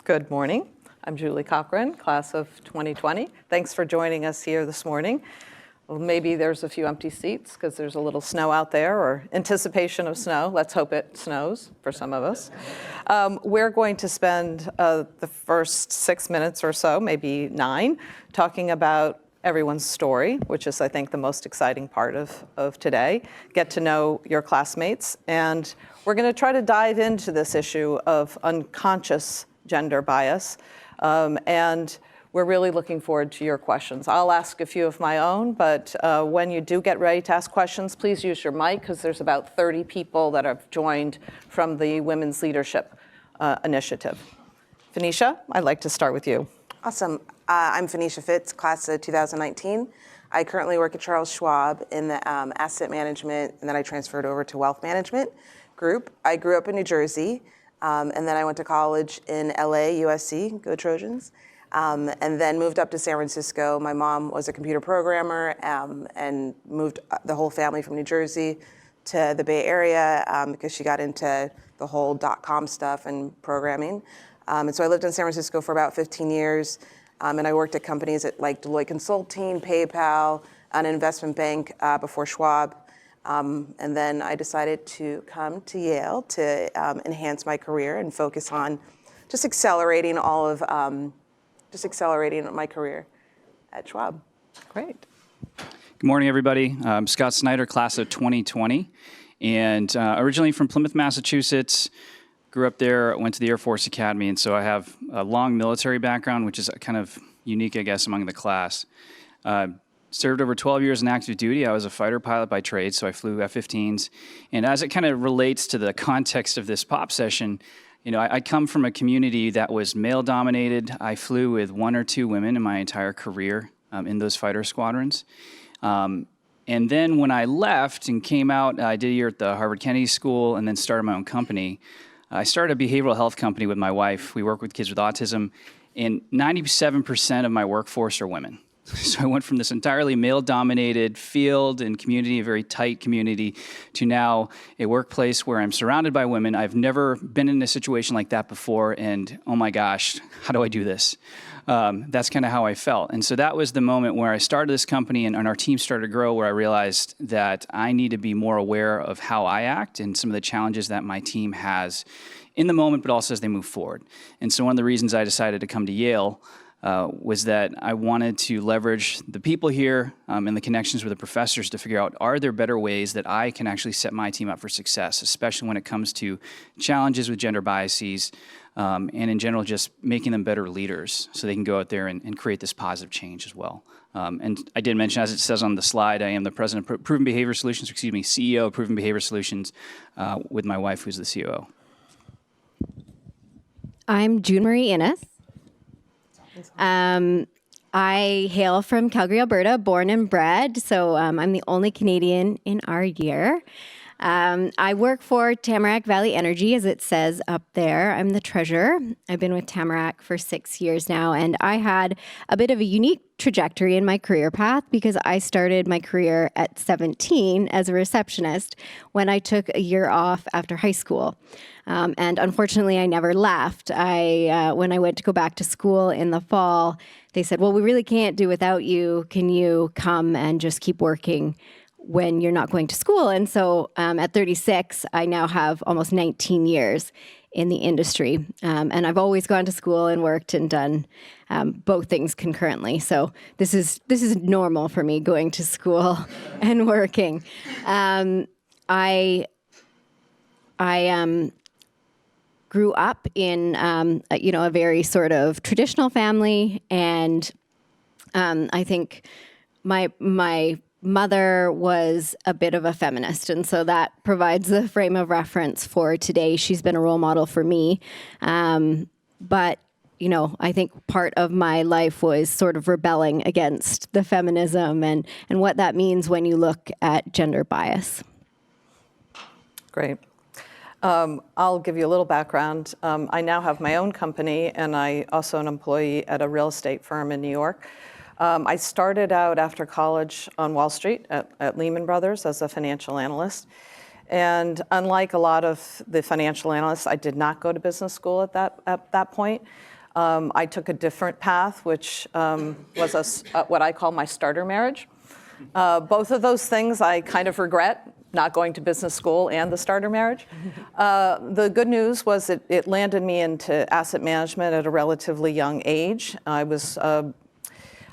Good morning. I'm Julie Cochran, class of 2020. Thanks for joining us here this morning. Well, maybe there's a few empty seats because there's a little snow out there or anticipation of snow. Let's hope it snows for some of us. We're going to spend the first 6 minutes or so, maybe 9, talking about everyone's story, which is, I think, the most exciting part of today. Get to know your classmates. And we're going to try to dive into this issue of unconscious gender bias. And we're really looking forward to your questions. I'll ask a few of my own, but when you do get ready to ask questions, please use your mic because there's about 30 people that have joined from the Women's Leadership Initiative. Phoenicia, I'd like to start with you. Awesome. I'm Phoenicia Fitz, class of 2019. I currently work at Charles Schwab in the asset management, and then I transferred over to wealth management group. I grew up in New Jersey, and then I went to college in LA, USC, go Trojans, and then moved up to San Francisco. My mom was a computer programmer and moved the whole family from New Jersey to the Bay Area because she got into the whole .com stuff and programming. And so I lived in San Francisco for about 15 years. And I worked at companies at like Deloitte Consulting, PayPal, an investment bank before Schwab. And then I decided to come to Yale to enhance my career and focus on just accelerating my career at Schwab. Great. Good morning, everybody. I'm Scott Snyder, class of 2020, and originally from Plymouth, Massachusetts. Grew up there, went to the Air Force Academy, and so I have a long military background, which is kind of unique, I guess, among the class. Served over 12 years in active duty. I was a fighter pilot by trade, so I flew F-15s. And as it kind of relates to the context of this pop session, you know, I come from a community that was male-dominated. I flew with 1 or 2 women in my entire career in those fighter squadrons. And then when I left and came out, I did a year at the Harvard Kennedy School and then started my own company. I started a behavioral health company with my wife. We work with kids with autism, and 97% of my workforce are women. So I went from this entirely male-dominated field and community, a very tight community, to now a workplace where I'm surrounded by women. I've never been in a situation like that before, and oh my gosh, how do I do this? That's kind of how I felt. And so that was the moment where I started this company and our team started to grow, where I realized that I need to be more aware of how I act and some of the challenges that my team has in the moment, but also as they move forward. And so one of the reasons I decided to come to Yale was that I wanted to leverage the people here and the connections with the professors to figure out, are there better ways that I can actually set my team up for success, especially when it comes to challenges with gender biases, and in general, just making them better leaders so they can go out there and create this positive change as well. And I did mention, as it says on the slide, I am the president of Proven Behavior Solutions, CEO of Proven Behavior Solutions with my wife, who's the COO. I'm June Marie Innes. I hail from Calgary, Alberta, born and bred, so I'm the only Canadian in our year. I work for Tamarack Valley Energy, as it says up there. I'm the treasurer. I've been with Tamarack for 6 years now, and I had a bit of a unique trajectory in my career path because I started my career at 17 as a receptionist when I took a year off after high school. And unfortunately, I never left. When I went to go back to school in the fall, they said, well, we really can't do without you. Can you come and just keep working when you're not going to school? And so at 36, I now have almost 19 years in the industry. And I've always gone to school and worked and done both things concurrently. So this is normal for me, going to school and working. I grew up in a very sort of traditional family, and I think my mother was a bit of a feminist, and so that provides the frame of reference for today. She's been a role model for me, but I think part of my life was sort of rebelling against the feminism and what that means when you look at gender bias. Great. I'll give you a little background. I now have my own company, and I also an employee at a real estate firm in New York. I started out after college on Wall Street at Lehman Brothers as a financial analyst. And unlike a lot of the financial analysts, I did not go to business school at that point. I took a different path, which was what I call my starter marriage. Both of those things I kind of regret, not going to business school and the starter marriage. The good news was it landed me into asset management at a relatively young age. I was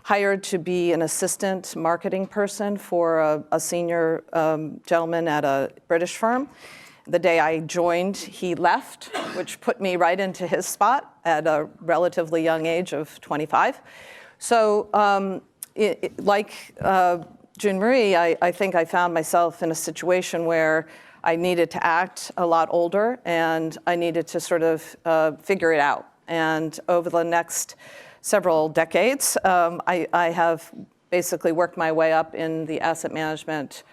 hired to be an assistant marketing person for a senior gentleman at a British firm. The day I joined, he left, which put me right into his spot at a relatively young age of 25. So like June Marie, I think I found myself in a situation where I needed to act a lot older and I needed to sort of figure it out. And over the next several decades, I have basically worked my way up in the asset management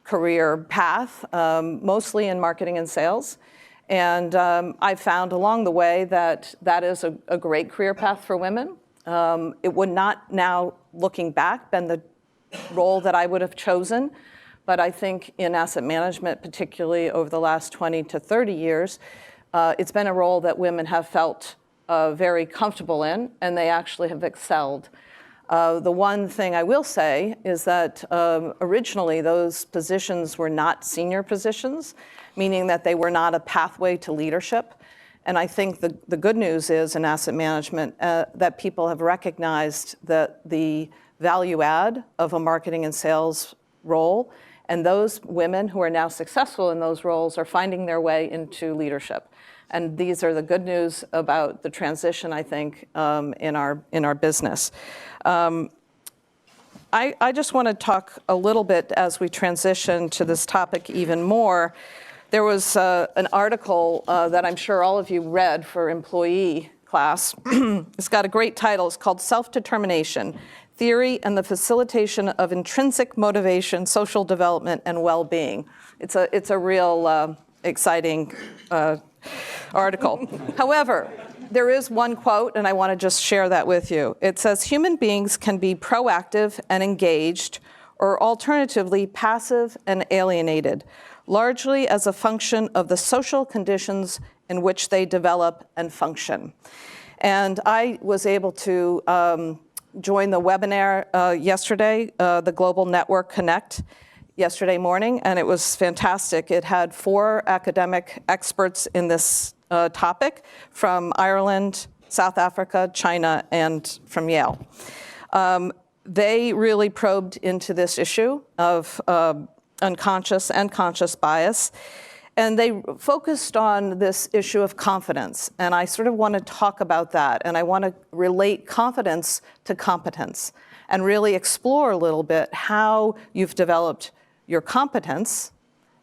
career path, mostly in marketing and sales. And I've found along the way that that is a great career path for women. It would not now, looking back, been the role that I would have chosen. But I think in asset management, particularly over the last 20 to 30 years, it's been a role that women have felt very comfortable in, and they actually have excelled. The one thing I will say is that originally those positions were not senior positions, meaning that they were not a pathway to leadership. And I think the good news is in asset management that people have recognized that the value add of a marketing and sales role, and those women who are now successful in those roles are finding their way into leadership. And these are the good news about the transition, I think, in our business. I just want to talk a little bit as we transition to this topic even more. There was an article that I'm sure all of you read for employee class. It's got a great title. It's called Self-Determination, Theory and the Facilitation of Intrinsic Motivation, Social Development, and Well-Being. It's a real exciting article. However, there is one quote, and I want to just share that with you. It says, human beings can be proactive and engaged, or alternatively passive and alienated, largely as a function of the social conditions in which they develop and function. And I was able to join the webinar yesterday, the Global Network Connect, yesterday morning, and it was fantastic. It had 4 academic experts in this topic from Ireland, South Africa, China, and from Yale. They really probed into this issue of unconscious and conscious bias, and they focused on this issue of confidence. And I sort of want to talk about that, and I want to relate confidence to competence and really explore a little bit how you've developed your competence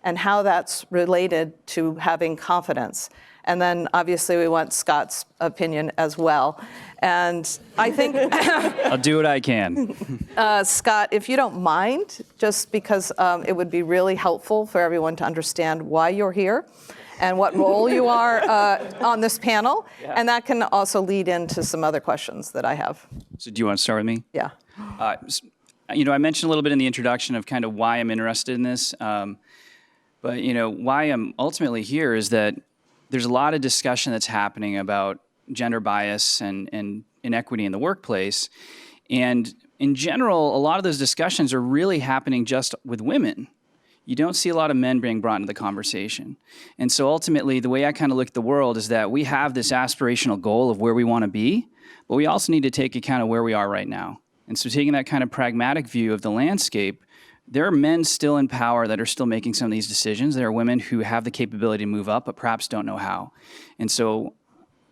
and how that's related to having confidence. And then obviously we want Scott's opinion as well. And I think I'll do what I can. Scott, if you don't mind, just because it would be really helpful for everyone to understand why you're here and what role you are on this panel. Yeah. And that can also lead into some other questions that I have. So do you want to start with me? Yeah. I mentioned a little bit in the introduction of kind of why I'm interested in this. But why I'm ultimately here is that there's a lot of discussion that's happening about gender bias and inequity in the workplace. And in general, a lot of those discussions are really happening just with women. You don't see a lot of men being brought into the conversation. And so ultimately, the way I kind of look at the world is that we have this aspirational goal of where we want to be, but we also need to take account of where we are right now. And so taking that kind of pragmatic view of the landscape, there are men still in power that are still making some of these decisions. There are women who have the capability to move up, but perhaps don't know how. And so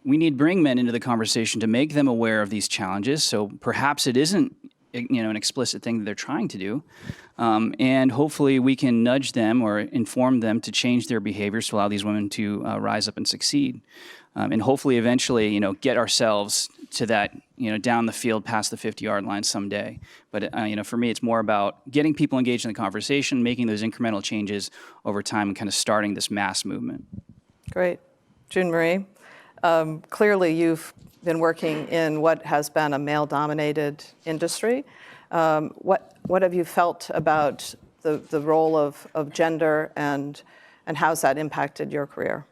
we need to bring men into the conversation to make them aware of these challenges. So perhaps it isn't an explicit thing that they're trying to do. And hopefully we can nudge them or inform them to change their behaviors to allow these women to rise up and succeed. And hopefully eventually, get ourselves to that, down the field past the 50-yard line someday. But, for me, it's more about getting people engaged in the conversation, making those incremental changes over time and kind of starting this mass movement. Great. June Marie, clearly you've been working in what has been a male-dominated industry. What have you felt about the role of gender and how's that impacted your career?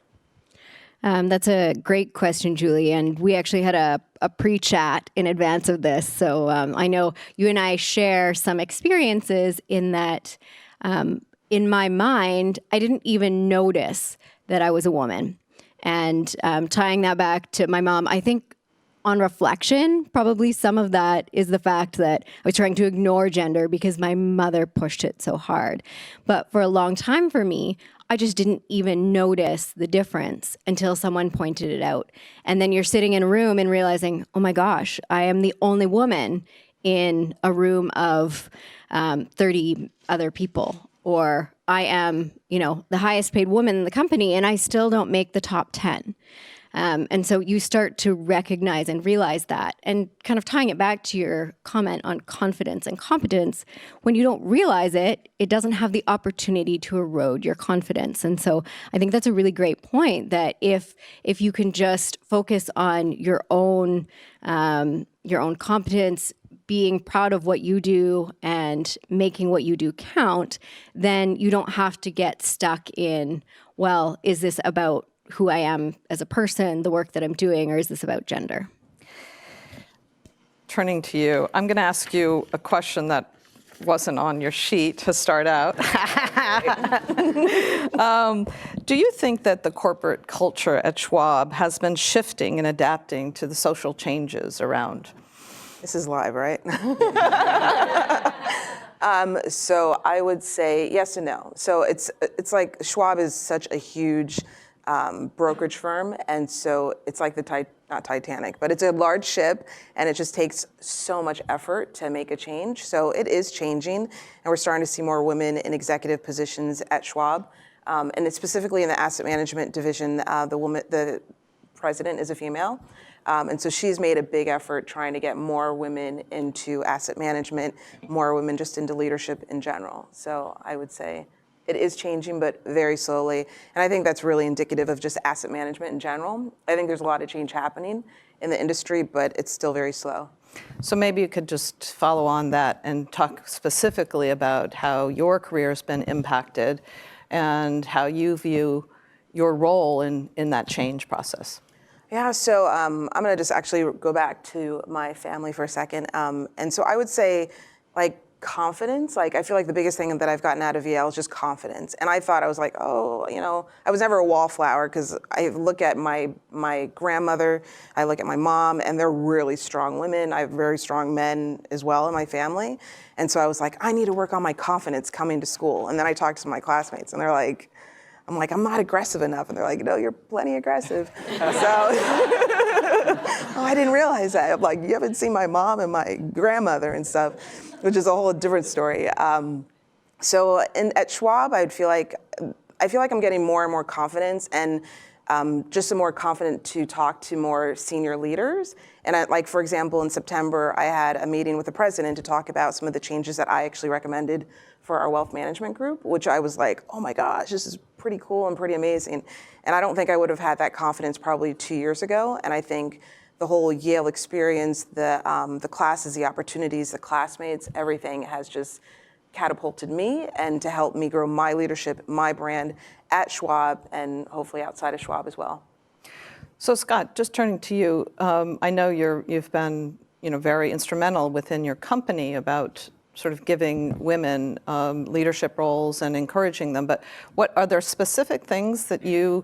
That's a great question, Julie. And we actually had a pre-chat in advance of this. So I know you and I share some experiences in that in my mind, I didn't even notice that I was a woman. And tying that back to my mom, I think on reflection, probably some of that is the fact that I was trying to ignore gender because my mother pushed it so hard. But for a long time for me, I just didn't even notice the difference until someone pointed it out. And then you're sitting in a room and realizing, oh my gosh, I am the only woman in a room of 30 other people. Or I am, the highest paid woman in the company and I still don't make the top 10. And so you start to recognize and realize that. And kind of tying it back to your comment on confidence and competence, when you don't realize it, it doesn't have the opportunity to erode your confidence. And so I think that's a really great point, that if you can just focus on your own competence, being proud of what you do and making what you do count, then you don't have to get stuck in, well, is this about who I am as a person, the work that I'm doing, or is this about gender? Turning to you, I'm going to ask you a question that wasn't on your sheet to start out. Do you think that the corporate culture at Schwab has been shifting and adapting to the social changes around? This is live, right? So I would say yes and no. So it's like Schwab is such a huge brokerage firm, and so it's like not Titanic, but it's a large ship, and it just takes so much effort to make a change. So it is changing, and we're starting to see more women in executive positions at Schwab, and it's specifically in the asset management division. The president is a female, and so she's made a big effort trying to get more women into asset management, more women just into leadership in general. So I would say it is changing, but very slowly. And I think that's really indicative of just asset management in general. I think there's a lot of change happening in the industry, but it's still very slow. So maybe you could just follow on that and talk specifically about how your career has been impacted and how you view your role in that change process. Yeah, so I'm going to just actually go back to my family for a second. And so I would say, confidence. I feel like the biggest thing that I've gotten out of Yale is just confidence. And I thought, I was like, I was never a wallflower, because I look at my grandmother, I look at my mom, and they're really strong women. I have very strong men as well in my family. And so I was like, I need to work on my confidence coming to school. And then I talked to my classmates, and they're like, I'm not aggressive enough. And they're like, no, you're plenty aggressive. I didn't realize that. I'm like, you haven't seen my mom and my grandmother and stuff, which is a whole different story. At Schwab, I feel like I'm getting more and more confidence, and just more confident to talk to more senior leaders. And for example, in September, I had a meeting with the president to talk about some of the changes that I actually recommended for our wealth management group, which I was like, oh my gosh, this is pretty cool and pretty amazing. And I don't think I would have had that confidence probably 2 years ago. And I think the whole Yale experience, the classes, the opportunities, the classmates, everything has just catapulted me and to help me grow my leadership, my brand at Schwab, and hopefully outside of Schwab as well. So Scott, just turning to you, I know you've been very instrumental within your company about sort of giving women leadership roles and encouraging them, but are there specific things that you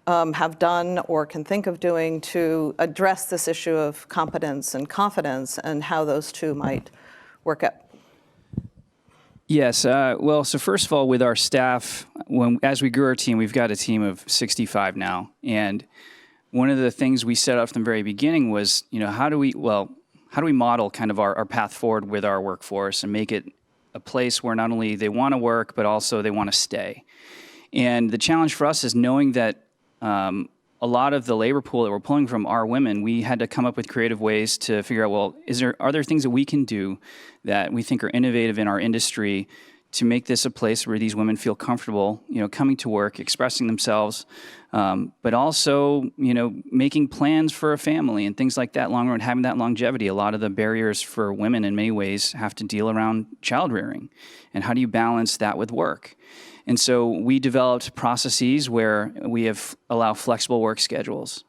have done or can think of doing to address this issue of competence and confidence, and how those two might work out? Yes. Well, so first of all, with our staff, as we grew our team, we've got a team of 65 now. And one of the things we set up from the very beginning was, how do we model kind of our path forward with our workforce and make it a place where not only they want to work, but also they want to stay. And the challenge for us is knowing that a lot of the labor pool that we're pulling from are women. We had to come up with creative ways to figure out, are there things that we can do that we think are innovative in our industry to make this a place where these women feel comfortable, coming to work, expressing themselves, but also, making plans for a family and things like that, long run, having that longevity. A lot of the barriers for women in many ways have to deal around child rearing. And how do you balance that with work? And so we developed processes where we allow flexible work schedules.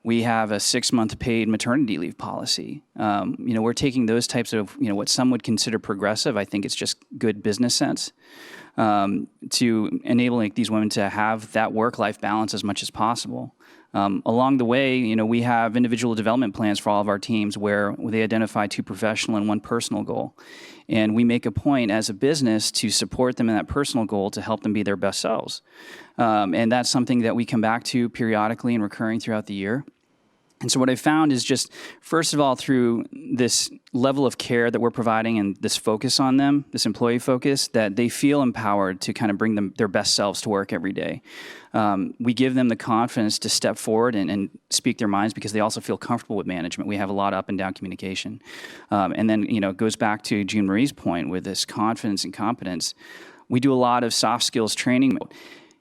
We have a 6-month paid maternity leave policy. We're taking those types of, what some would consider progressive. I think it's just good business sense to enabling these women to have that work-life balance as much as possible. Along the way, we have individual development plans for all of our teams where they identify 2 professional and 1 personal goal. And we make a point as a business to support them in that personal goal to help them be their best selves. And that's something that we come back to periodically and recurring throughout the year. And so what I found is just, first of all, through this level of care that we're providing and this focus on them, this employee focus, that they feel empowered to kind of bring their best selves to work every day. We give them the confidence to step forward and speak their minds because they also feel comfortable with management. We have a lot of up and down communication. And then, it goes back to Jean Marie's point with this confidence and competence. We do a lot of soft skills training.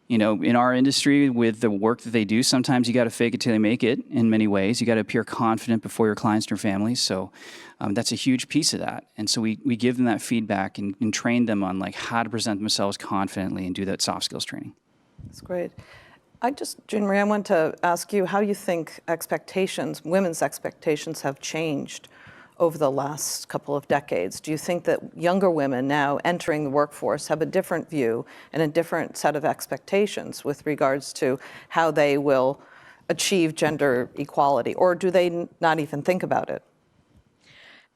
In our industry, with the work that they do, sometimes you got to fake it till they make it in many ways. You got to appear confident before your clients and your families. So that's a huge piece of that. And so we give them that feedback and train them on how to present themselves confidently and do that soft skills training. That's great. Jean Marie, I want to ask you how you think women's expectations have changed over the last couple of decades. Do you think that younger women now entering the workforce have a different view and a different set of expectations with regards to how they will achieve gender equality, or do they not even think about it?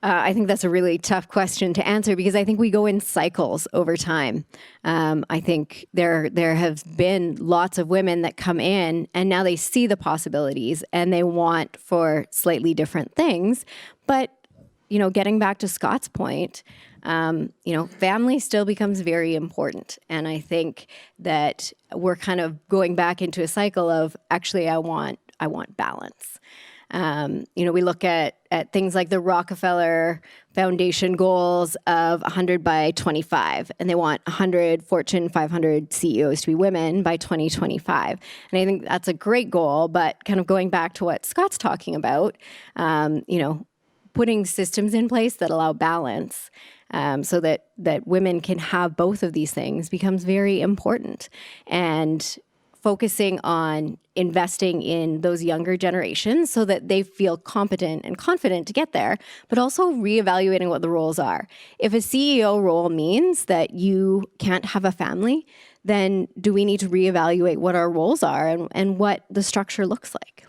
I think that's a really tough question to answer because I think we go in cycles over time. I think there have been lots of women that come in and now they see the possibilities and they want for slightly different things. But getting back to Scott's point, family still becomes very important. And I think that we're kind of going back into a cycle of actually, I want balance. We look at things like the Rockefeller Foundation goals of 100 by 25, and they want 100 Fortune 500 CEOs to be women by 2025. And I think that's a great goal, but kind of going back to what Scott's talking about, putting systems in place that allow balance so that women can have both of these things becomes very important. And focusing on investing in those younger generations so that they feel competent and confident to get there, but also reevaluating what the roles are. If a CEO role means that you can't have a family, then do we need to reevaluate what our roles are and what the structure looks like?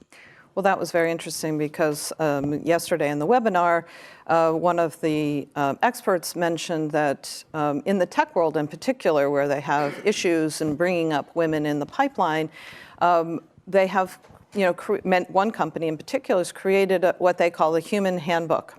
Well, that was very interesting because yesterday in the webinar, one of the experts mentioned that in the tech world in particular, where they have issues in bringing up women in the pipeline, they have, one company in particular has created what they call the human handbook,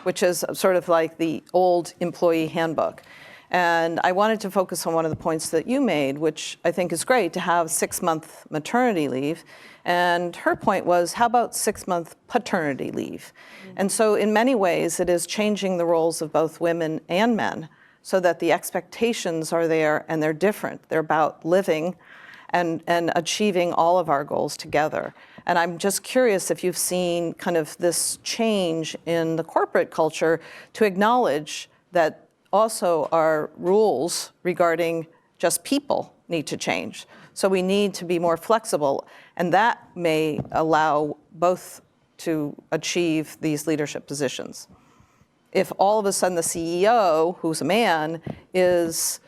which is sort of like the old employee handbook. And I wanted to focus on one of the points that you made, which I think is great, to have 6-month maternity leave. And her point was, how about 6-month paternity leave? Mm-hmm. And so in many ways, it is changing the roles of both women and men so that the expectations are there and they're different. They're about living and achieving all of our goals together. And I'm just curious if you've seen kind of this change in the corporate culture to acknowledge that also our rules regarding just people need to change. So we need to be more flexible, and that may allow both to achieve these leadership positions. If all of a sudden the CEO, who's a man, is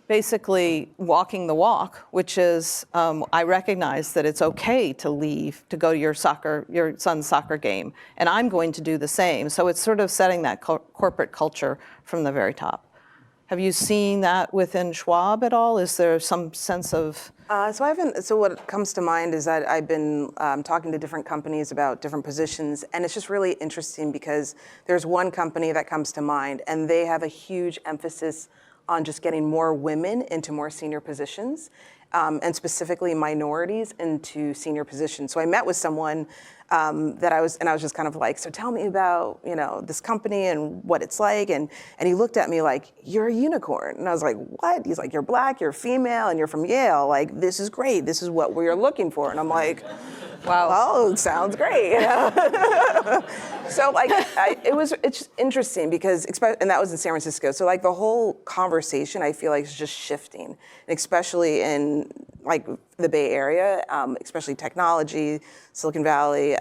basically walking the walk, which is, I recognize that it's okay to leave to go to your son's soccer game, and I'm going to do the same. So it's sort of setting that corporate culture from the very top. Have you seen that within Schwab at all? Is there some sense of? So what comes to mind is that I've been talking to different companies about different positions, and it's just really interesting because there's one company that comes to mind, and they have a huge emphasis on just getting more women into more senior positions, and specifically minorities into senior positions. So I met with someone that I was just kind of like, so tell me about, this company and what it's like. And he looked at me like, you're a unicorn. And I was like, what? He's like, you're Black, you're female, and you're from Yale. Like, this is great. This is what we're looking for. And I'm like, Wow. Oh, sounds great. So like, it's interesting because, and that was in San Francisco. So like the whole conversation, I feel like is just shifting, and especially in like the Bay Area, especially technology, Silicon Valley,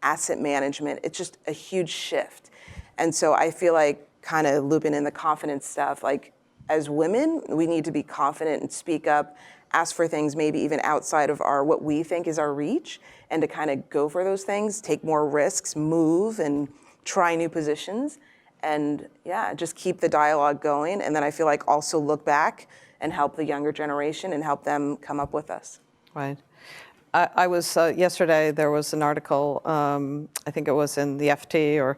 asset management. It's just a huge shift. And so I feel like kind of looping in the confidence stuff, like as women, we need to be confident and speak up, ask for things maybe even outside of what we think is our reach, and to kind of go for those things, take more risks, move and try new positions, and yeah, just keep the dialogue going. And then I feel like also look back and help the younger generation and help them come up with us. Right. I was, yesterday there was an article, I think it was in the FT or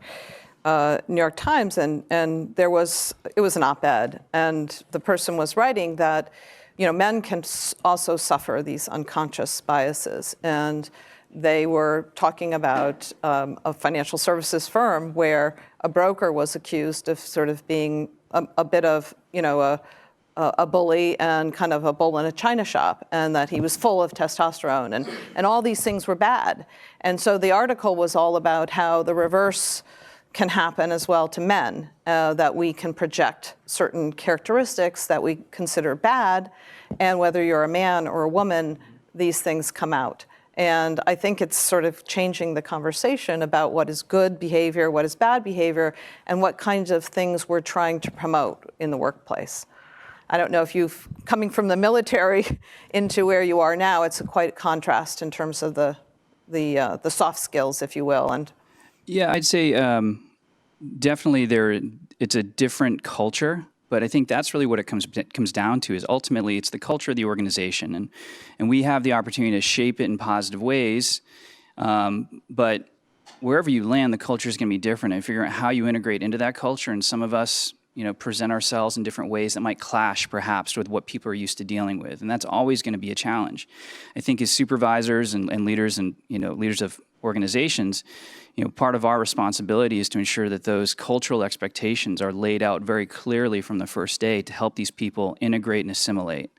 New York Times, and it was an op-ed, and the person was writing that, men can also suffer these unconscious biases. And they were talking about a financial services firm where a broker was accused of sort of being a bit of, a bully and kind of a bull in a china shop, and that he was full of testosterone, and all these things were bad. And so the article was all about how the reverse can happen as well to men, that we can project certain characteristics that we consider bad, and whether you're a man or a woman, these things come out. And I think it's sort of changing the conversation about what is good behavior, what is bad behavior, and what kinds of things we're trying to promote in the workplace. I don't know if coming from the military into where you are now, it's quite a contrast in terms of the soft skills, if you will. And Yeah, I'd say definitely it's a different culture, but I think that's really what it comes down to is ultimately it's the culture of the organization, and we have the opportunity to shape it in positive ways, but wherever you land, the culture is going to be different, and figuring out how you integrate into that culture. And some of us, present ourselves in different ways that might clash perhaps with what people are used to dealing with, and that's always going to be a challenge. I think as supervisors and leaders and leaders of organizations, part of our responsibility is to ensure that those cultural expectations are laid out very clearly from the first day to help these people integrate and assimilate,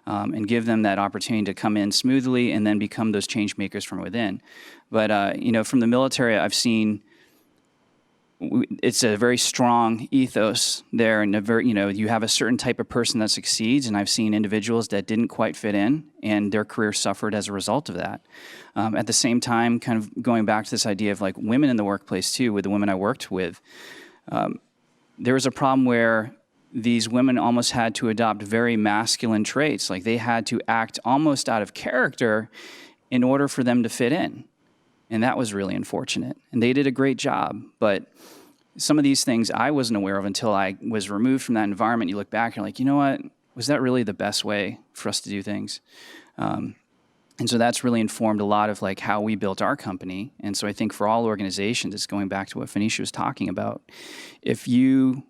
and give them that opportunity to come in smoothly and then become those change makers from within. But from the military, I've seen it's a very strong ethos there, and you have a certain type of person that succeeds, and I've seen individuals that didn't quite fit in, and their career suffered as a result of that. At the same time, kind of going back to this idea of like women in the workplace too, with the women I worked with, there was a problem where these women almost had to adopt very masculine traits, like they had to act almost out of character in order for them to fit in. And that was really unfortunate. And they did a great job. But some of these things I wasn't aware of until I was removed from that environment. You look back and you're like, you know what? Was that really the best way for us to do things? And so that's really informed a lot of like how we built our company. And so I think for all organizations, it's going back to what Phoenicia was talking about. If you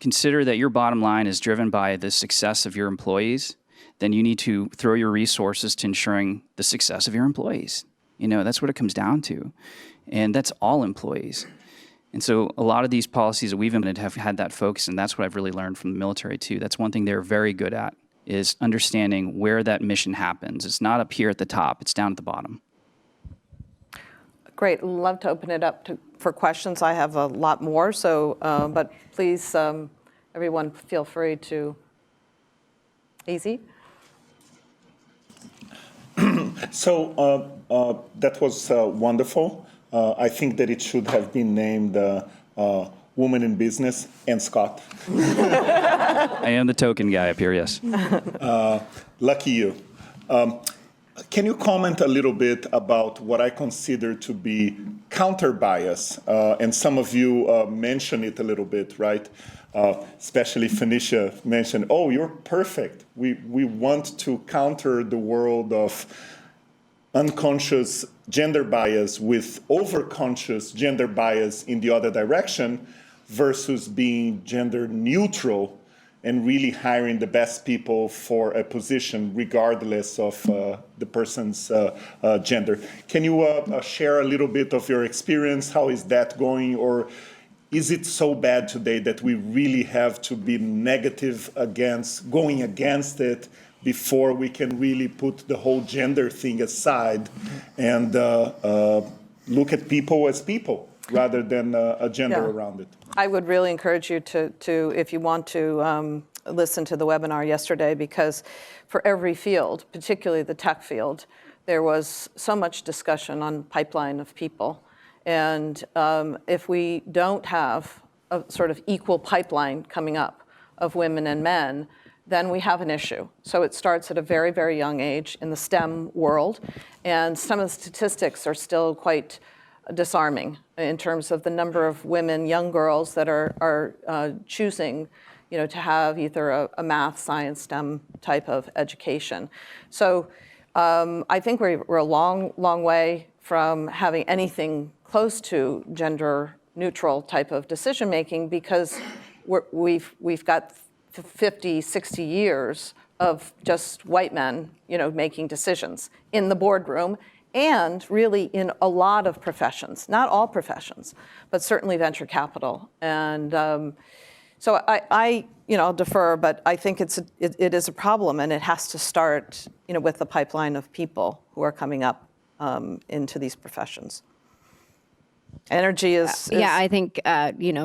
consider that your bottom line is driven by the success of your employees, then you need to throw your resources to ensuring the success of your employees. That's what it comes down to. And that's all employees. And so a lot of these policies that we've implemented have had that focus, and that's what I've really learned from the military too. That's one thing they're very good at, is understanding where that mission happens. It's not up here at the top, it's down at the bottom. great, love to open it up for questions. I have a lot more, so, but please, everyone feel free to, easy. So that was wonderful. I think that it should have been named Woman in Business and Scott. I am the token guy up here, yes. Lucky you. Can you comment a little bit about what I consider to be counter bias? And some of you mentioned it a little bit, right? Especially Phoenicia mentioned, oh, you're perfect. We want to counter the world of unconscious gender bias with overconscious gender bias in the other direction versus being gender neutral and really hiring the best people for a position regardless of the person's gender. Can you share a little bit of your experience? How is that going? Or is it so bad today that we really have to be negative against, going against it before we can really put the whole gender thing aside and look at people as people rather than a gender around it. I would really encourage you to if you want to listen to the webinar yesterday, because for every field, particularly the tech field, there was so much discussion on pipeline of people. And if we don't have a sort of equal pipeline coming up of women and men, then we have an issue. So it starts at a very, very young age in the STEM world. And some of the statistics are still quite disarming in terms of the number of women, young girls that are choosing, to have either a math, science, STEM type of education. So I think we're a long, long way from having anything close to gender neutral type of decision making, because we've got 50, 60 years of just white men, making decisions in the boardroom and really in a lot of professions, not all professions, but certainly venture capital. And so I'll defer, but I think it is a problem, and it has to start, with the pipeline of people who are coming up into these professions. Energy is yeah, I think,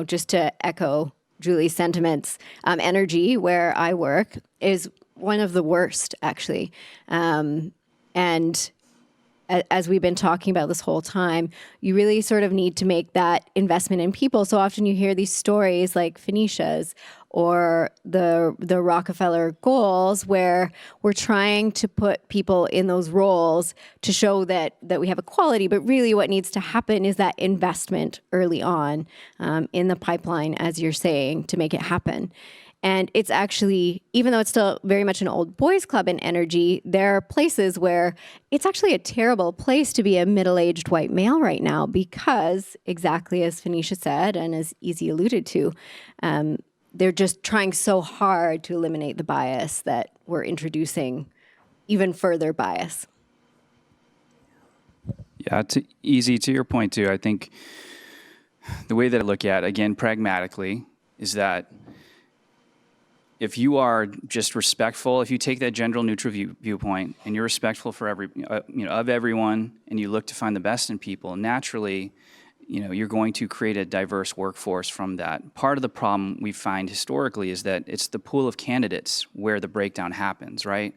just to echo Julie's sentiments, energy, where I work, is one of the worst, actually. And as we've been talking about this whole time, you really sort of need to make that investment in people. So often you hear these stories like Phoenicia's or the Rockefeller goals, where we're trying to put people in those roles to show that we have equality. But really what needs to happen is that investment early on in the pipeline, as you're saying, to make it happen. And it's actually, even though it's still very much an old boys club in energy, there are places where it's actually a terrible place to be a middle-aged white male right now, because exactly as Phoenicia said, and as Easy alluded to, they're just trying so hard to eliminate the bias that we're introducing even further bias. Yeah, Easy, to your point too, I think the way that I look at it, again, pragmatically, is that if you are just respectful, if you take that gender neutral viewpoint and you're respectful for of everyone, and you look to find the best in people, naturally, you're going to create a diverse workforce from that. Part of the problem we find historically is that it's the pool of candidates where the breakdown happens, right?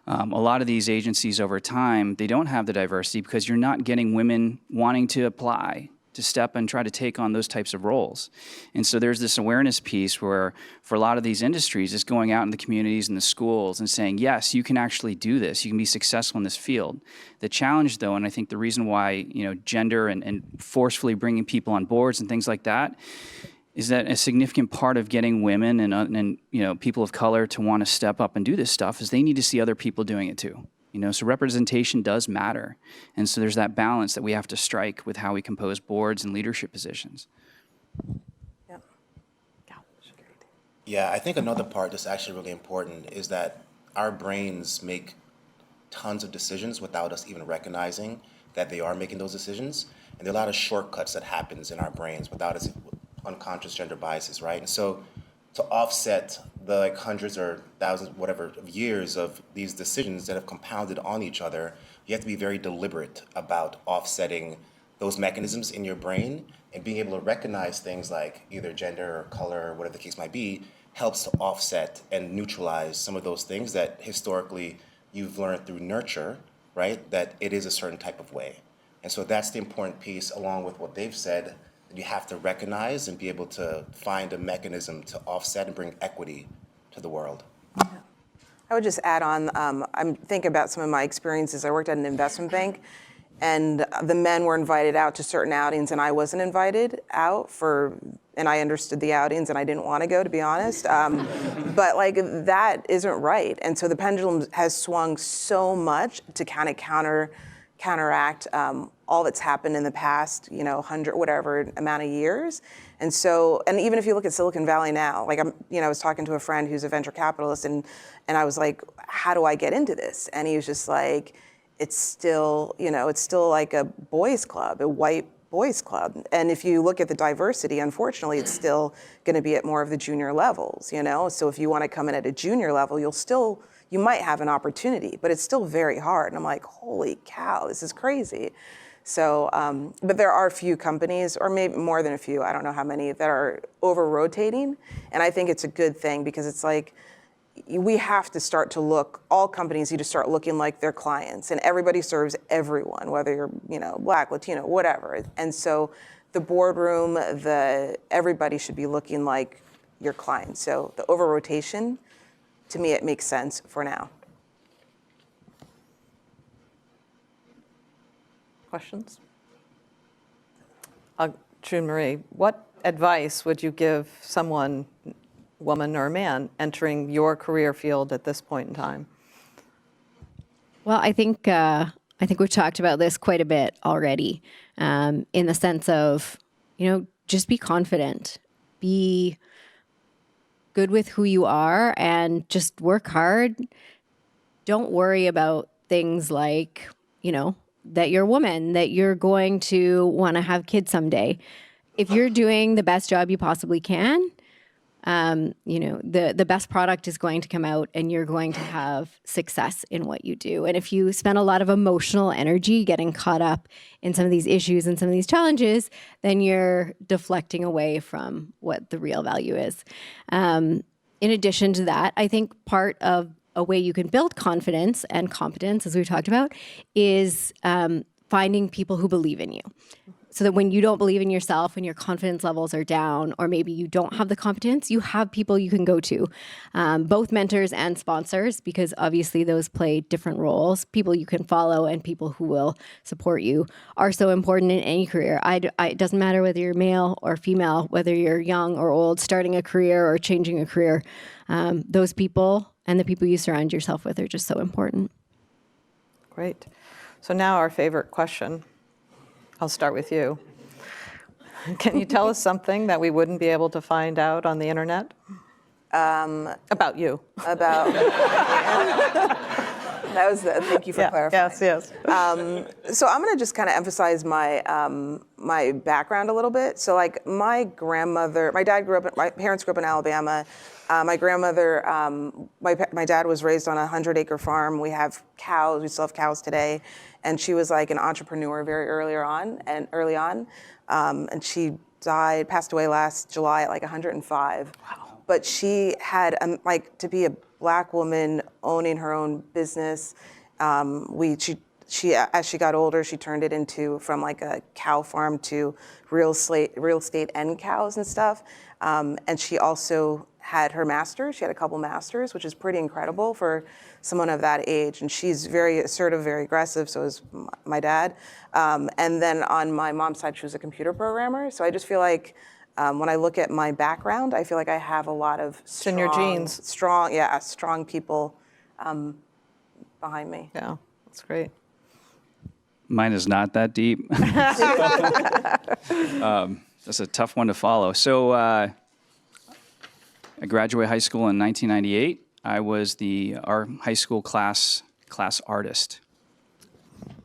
A lot of these agencies over time, they don't have the diversity because you're not getting women wanting to apply, to step and try to take on those types of roles. And so there's this awareness piece where, for a lot of these industries, it's going out in the communities and the schools and saying, yes, you can actually do this. You can be successful in this field. The challenge, though, and I think the reason why, gender and forcefully bringing people on boards and things like that, is that a significant part of getting women and people of color to want to step up and do this stuff is they need to see other people doing it too. So representation does matter. And so there's that balance that we have to strike with how we compose boards and leadership positions. Yeah. Yeah, I think another part that's actually really important is that our brains make tons of decisions without us even recognizing that they are making those decisions. And there are a lot of shortcuts that happens in our brains without us unconscious gender biases, right? And so to offset the hundreds or thousands, whatever, of years of these decisions that have compounded on each other, you have to be very deliberate about offsetting those mechanisms in your brain, and being able to recognize things like either gender or color or whatever the case might be helps to offset and neutralize some of those things that historically you've learned through nurture, right? That it is a certain type of way. And so that's the important piece, along with what they've said, that you have to recognize and be able to find a mechanism to offset and bring equity to the world. I would just add on, I'm thinking about some of my experiences. I worked at an investment bank, and the men were invited out to certain outings, and I wasn't invited out and I understood the outings, and I didn't want to go, to be honest. But that isn't right. And so the pendulum has swung so much to kind of counteract all that's happened in the past, 100, whatever amount of years. And so, and even if you look at Silicon Valley now, I was talking to a friend who's a venture capitalist, and I was like, how do I get into this? And he was just like, it's still like a boys club, a white boys club. And if you look at the diversity, unfortunately, it's still going to be at more of the junior levels, So if you want to come in at a junior level, you'll still you might have an opportunity, but it's still very hard. And I'm like, holy cow, this is crazy. So, but there are a few companies, or maybe more than a few, I don't know how many, that are over-rotating. And I think it's a good thing, because it's like, we have to start to look, all companies need to start looking like their clients, and everybody serves everyone, whether you're, Black, Latino, whatever. And so the boardroom, everybody should be looking like your clients. So the over-rotation, to me, it makes sense for now. Questions? June Marie, what advice would you give someone, woman or man, entering your career field at this point in time? Well, I think we've talked about this quite a bit already, in the sense of, just be confident, be good with who you are, and just work hard. Don't worry about things like, that you're a woman, that you're going to want to have kids someday. If you're doing the best job you possibly can, the best product is going to come out, and you're going to have success in what you do. And if you spend a lot of emotional energy getting caught up in some of these issues and some of these challenges, then you're deflecting away from what the real value is. In addition to that, I think part of a way you can build confidence and competence, as we've talked about, is finding people who believe in you. So that when you don't believe in yourself, when your confidence levels are down, or maybe you don't have the competence, you have people you can go to, both mentors and sponsors, because obviously those play different roles. People you can follow and people who will support you are so important in any career. It doesn't matter whether you're male or female, whether you're young or old, starting a career or changing a career. Those people and the people you surround yourself with are just so important. Great. So now our favorite question. I'll start with you. Can you tell us something that we wouldn't be able to find out on the internet? About you. Thank you for clarifying. Yes. So I'm going to just kind of emphasize my my background a little bit. So like my parents grew up in Alabama. My grandmother, my dad was raised on a 100-acre farm. We have cows. We still have cows today. And she was like an entrepreneur very early on. And she passed away last July at like 105. Wow. But she had, to be a Black woman owning her own business, she as she got older, she turned it from like a cow farm to real estate and cows and stuff. And she also had her master's. She had a couple masters, which is pretty incredible for someone of that age. And she's very assertive, very aggressive. So is my dad. And then on my mom's side, she was a computer programmer. So I just feel like when I look at my background, I feel like I have a lot of it's in your genes. strong people behind me. Yeah, that's great. Mine is not that deep. That's a tough one to follow. So I graduated high school in 1998. I was our high school class artist,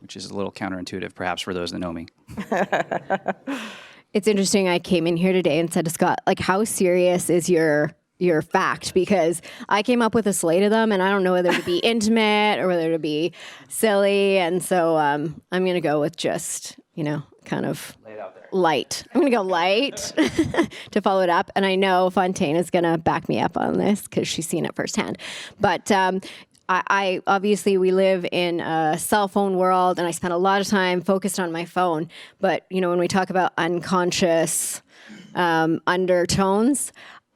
which is a little counterintuitive, perhaps, for those that know me. It's interesting. I came in here today and said to Scott, like, how serious is your fact? Because I came up with a slate of them, and I don't know whether to be intimate or whether to be silly. And so I'm going to go with just, kind of light. I'm going to go light to follow it up. And I know Fontaine is going to back me up on this because she's seen it firsthand. But I obviously, we live in a cell phone world, and I spend a lot of time focused on my phone. But, when we talk about unconscious undertones,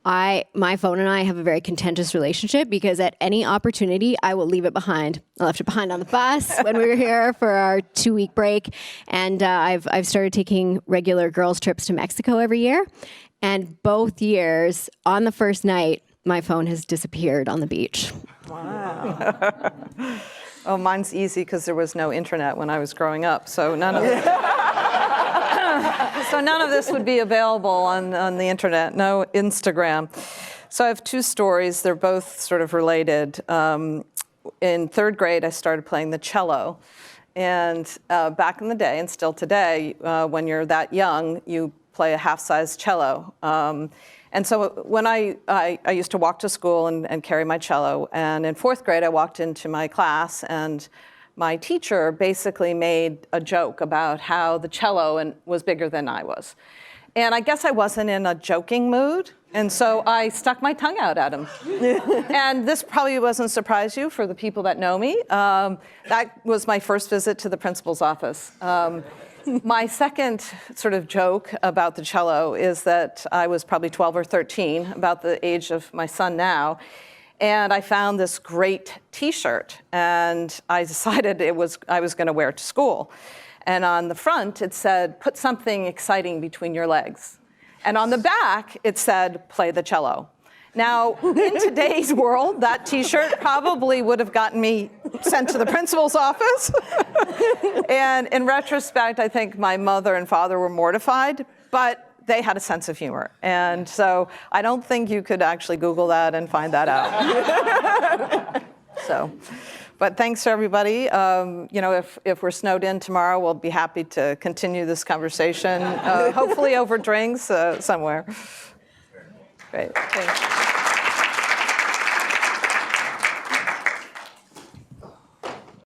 my phone and I have a very contentious relationship because at any opportunity, I will leave it behind. I left it behind on the bus when we were here for our 2-week break. And I've started taking regular girls' trips to Mexico every year. And both years, on the first night, my phone has disappeared on the beach. Wow. Oh, mine's easy because there was no internet when I was growing up, so none of this would be available on the internet. No Instagram. So I have 2 stories. They're both sort of related. In 3rd grade, I started playing the cello, and back in the day, and still today, when you're that young, you play a half-size cello. And so when I used to walk to school and carry my cello, and in 4th grade I walked into my class, and my teacher basically made a joke about how the cello was bigger than I was. And I guess I wasn't in a joking mood, and so I stuck my tongue out at him. And this probably doesn't surprise you for the people that know me. That was my first visit to the principal's office. My second sort of joke about the cello is that I was probably 12 or 13, about the age of my son now, and I found this great T-shirt, and I decided I was going to wear it to school. And on the front, it said, "Put something exciting between your legs." And on the back, it said, "Play the cello." Now, in today's world, that T-shirt probably would have gotten me sent to the principal's office. And in retrospect, I think my mother and father were mortified, but they had a sense of humor. And so I don't think you could actually Google that and find that out. But thanks to everybody. You know, if we're snowed in tomorrow, we'll be happy to continue this conversation, hopefully over drinks somewhere. Great, thanks.